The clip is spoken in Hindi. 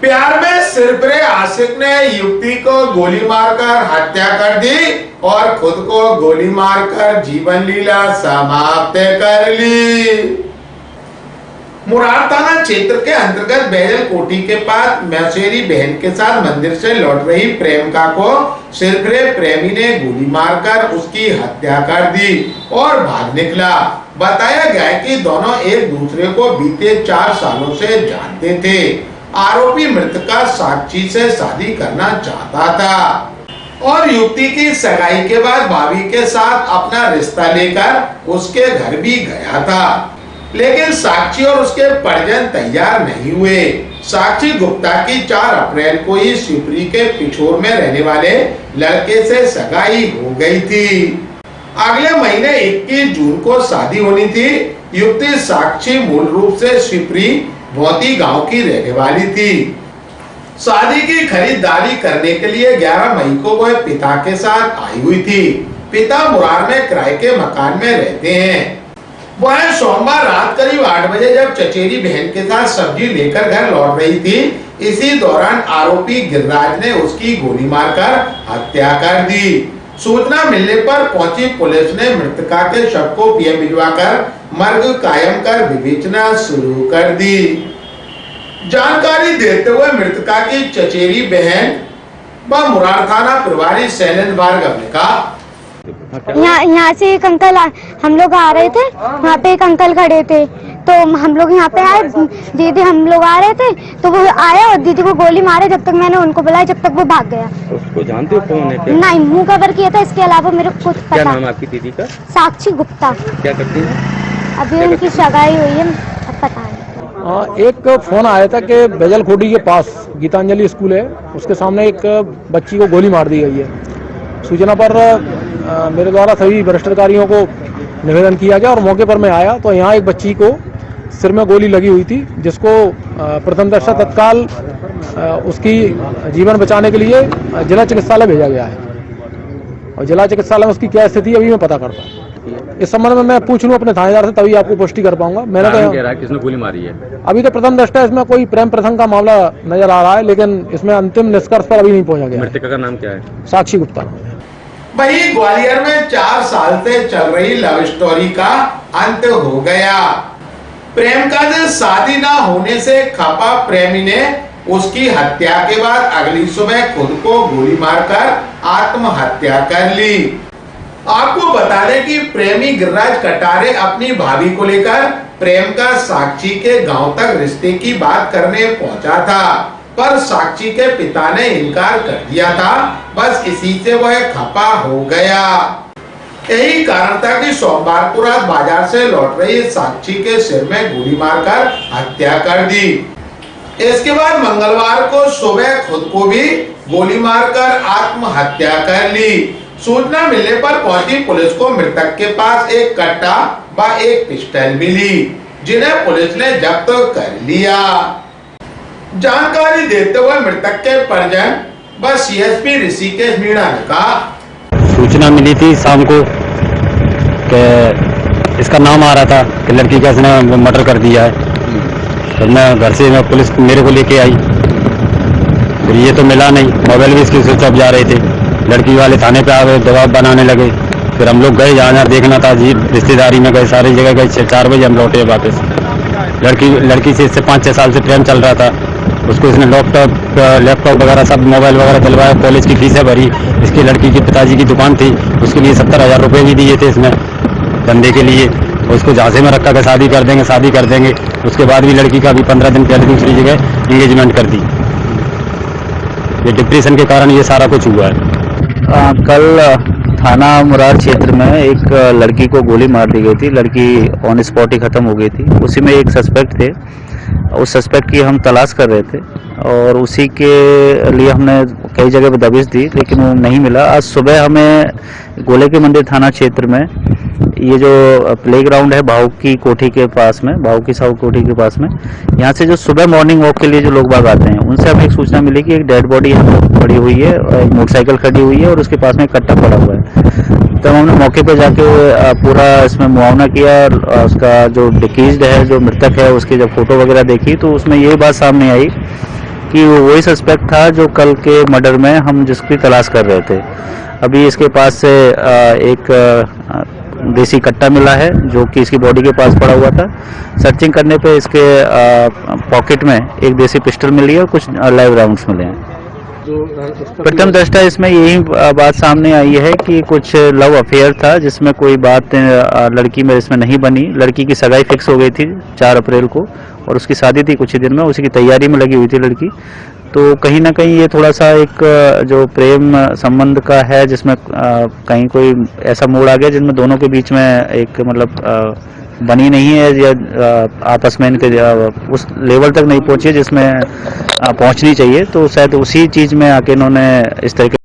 प्यार में सिरफिरे आशिक ने युवती को गोली मारकर हत्या कर दी और खुद को गोली मारकर जीवन लीला समाप्त कर ली। मुरार थाना क्षेत्र के अंतर्गत बैजल कोठी के पास मौसेरी बहन के साथ मंदिर से लौट रही प्रेमिका को सिरफिरे प्रेमी ने गोली मारकर उसकी हत्या कर दी और भाग निकला। बताया गया कि दोनों एक दूसरे को बीते 4 सालों से जानते थे। आरोपी मृतका साक्षी से शादी करना चाहता था और युवती की सगाई के बाद भाभी के साथ अपना रिश्ता लेकर उसके घर भी गया था, लेकिन साक्षी और उसके परिजन तैयार नहीं हुए। साक्षी गुप्ता की 4 अप्रैल को ही शिवपुरी के पिछोर में रहने वाले लड़के से सगाई हो गई थी। अगले महीने 21 जून को शादी होनी थी। युवती साक्षी मूल रूप से शिवपुरी भौती गांव की रहने वाली थी। शादी की खरीदारी करने के लिए 11 मई को वह पिता के साथ आई हुई थी। पिता मुरार में किराए के मकान में रहते हैं। वह सोमवार रात करीब 8 बजे जब चचेरी बहन के साथ सब्जी लेकर घर लौट रही थी, इसी दौरान आरोपी गिरिराज ने उसकी गोली मारकर हत्या कर दी। सूचना मिलने पर पहुंची पुलिस ने मृतका के शव को पीएम भिजवाकर मर्ग कायम कर विवेचना शुरू कर दी। जानकारी देते हुए मृतका की चचेरी बहन व मुरार थाना प्रभारी शैलेंद्र भार्गव ने कहा, यहाँ से एक अंकल हम लोग आ रहे थे, वहाँ पे एक अंकल खड़े थे, तो हम लोग यहाँ पे आए, दीदी हम लोग आ रहे थे तो वो आया और दीदी को गोली मारे। जब तक मैंने उनको बुलाया जब तक वो भाग गया। उसको जानते हो कौन है? नहीं, मुंह कवर किया था, इसके अलावा मेरे को कुछ पता। क्या नाम आपकी दीदी का? साक्षी गुप्ता। क्या करती है? अभी उनकी सगाई हुई है, अब पता नहीं। एक फोन आया था कि बैजल कोठी के पास गीतांजलि स्कूल है, उसके सामने एक बच्ची को गोली मार दी गई है। सूचना पर मेरे द्वारा सभी वरिष्ठ अधिकारियों को निवेदन किया गया और मौके पर मैं आया तो यहाँ एक बच्ची को सिर में गोली लगी हुई थी, जिसको प्रथम दृष्टया तत्काल उसकी जीवन बचाने के लिए जिला चिकित्सालय भेजा गया है और जिला चिकित्सालय में उसकी क्या स्थिति अभी मैं पता करता हूँ। इस संबंध में मैं पूछ लूँ अपने थानेदार से, तभी आपको पुष्टि कर पाऊंगा। मैंने तो किसने गोली मारी है? अभी तो प्रथम दृष्टया इसमें कोई प्रेम प्रसंग का मामला नजर आ रहा है, लेकिन इसमें अंतिम निष्कर्ष पर अभी नहीं पहुंचा गया। मृतका का नाम क्या है? साक्षी गुप्ता। वहीं ग्वालियर में 4 साल से चल रही लव स्टोरी का अंत हो गया। प्रेमिका से शादी न होने से खपा प्रेमी ने उसकी हत्या के बाद अगली सुबह खुद को गोली मारकर आत्महत्या कर ली। आपको बता दें कि प्रेमी गिरिराज कटारे अपनी भाभी को लेकर प्रेमिका साक्षी के गांव तक रिश्ते की बात करने पहुंचा था, पर साक्षी के पिता ने इनकार कर दिया था। बस इसी से वह खपा हो गया। यही कारण था कि सोमवार को रात बाजार से लौट रही साक्षी के सिर में गोली मारकर हत्या कर दी। इसके बाद मंगलवार को सुबह खुद को भी गोली मारकर आत्महत्या कर ली। सूचना मिलने पर पहुंची पुलिस को मृतक के पास एक कट्टा व एक पिस्टल मिली, जिन्हें पुलिस ने जब्त कर लिया। जानकारी देते हुए मृतक के परिजन व सीएसपी ऋषिकेश मीणा ने कहा, सूचना मिली थी शाम को कि इसका नाम आ रहा था कि लड़की का इसने मर्डर कर दिया है। तो मैं घर से पुलिस मेरे को लेके आई, फिर ये तो मिला नहीं। मोबाइल भी इसकी स्विच ऑफ जा रहे थे। लड़की वाले थाने पे आ गए, दबाव बनाने लगे। फिर हम लोग गए जहाँ देखना था जी, रिश्तेदारी में गए, सारी जगह गए। 4 बजे हम लौटे वापस। लड़की से इससे 5-6 साल से प्रेम चल रहा था। उसको इसने लैपटॉप वगैरह सब मोबाइल वगैरह दिलवाया। कॉलेज की फीसें भरी। इसकी लड़की की पिताजी की दुकान थी, उसके लिए 70,000 रुपये भी दिए थे इसने धंधे के लिए। उसको झांसे में रखा के शादी कर देंगे। उसके बाद भी लड़की का भी 15 दिन पहले दूसरी जगह इंगेजमेंट कर दी। ये डिप्रेशन के कारण ये सारा कुछ हुआ है। कल थाना मुरार क्षेत्र में एक लड़की को गोली मार दी गई थी। लड़की ऑन स्पॉट ही खत्म हो गई थी। उसी में एक सस्पेक्ट थे, उस सस्पेक्ट की हम तलाश कर रहे थे और उसी के लिए हमने कई जगह पर दबिश दी, लेकिन वो नहीं मिला। आज सुबह हमें गोले के मंदिर थाना क्षेत्र में ये जो प्लेग्राउंड है भाऊ की कोठी के पास में, भाऊ की साहू कोठी के पास में, यहाँ से जो सुबह मॉर्निंग वॉक के लिए जो लोग बाग आते हैं, उनसे हमें एक सूचना मिली कि एक डेड बॉडी यहाँ पड़ी हुई है, एक मोटरसाइकिल खड़ी हुई है और उसके पास में एक कट्टा पड़ा हुआ है। तब हमने मौके पर जाके पूरा इसमें मुआवना किया। उसका जो डिकीज्ड है, जो मृतक है, उसकी जब फोटो वगैरह देखी तो उसमें यही बात सामने आई कि वो वही सस्पेक्ट था जो कल के मर्डर में हम जिसकी तलाश कर रहे थे। अभी इसके पास से एक देसी कट्टा मिला है जो कि इसकी बॉडी के पास पड़ा हुआ था। सर्चिंग करने पे इसके पॉकेट में एक देसी पिस्टल मिली है और कुछ लाइव राउंड्स मिले हैं। प्रथम दृष्टा इसमें यही बात सामने आई है कि कुछ लव अफेयर था जिसमें कोई बात लड़की में इसमें नहीं बनी। लड़की की सगाई फिक्स हो गई थी 4 अप्रैल को और उसकी शादी थी कुछ ही दिन में, उसी की तैयारी में लगी हुई थी लड़की। तो कहीं ना कहीं ये थोड़ा सा एक जो प्रेम संबंध का है जिसमें कहीं कोई ऐसा मोड़ आ गया जिनमें दोनों के बीच में एक मतलब बनी नहीं है या आपस में इनके उस लेवल तक नहीं पहुंची जिसमें पहुंचनी चाहिए। तो शायद उसी चीज़ में आके इन्होंने इस तरह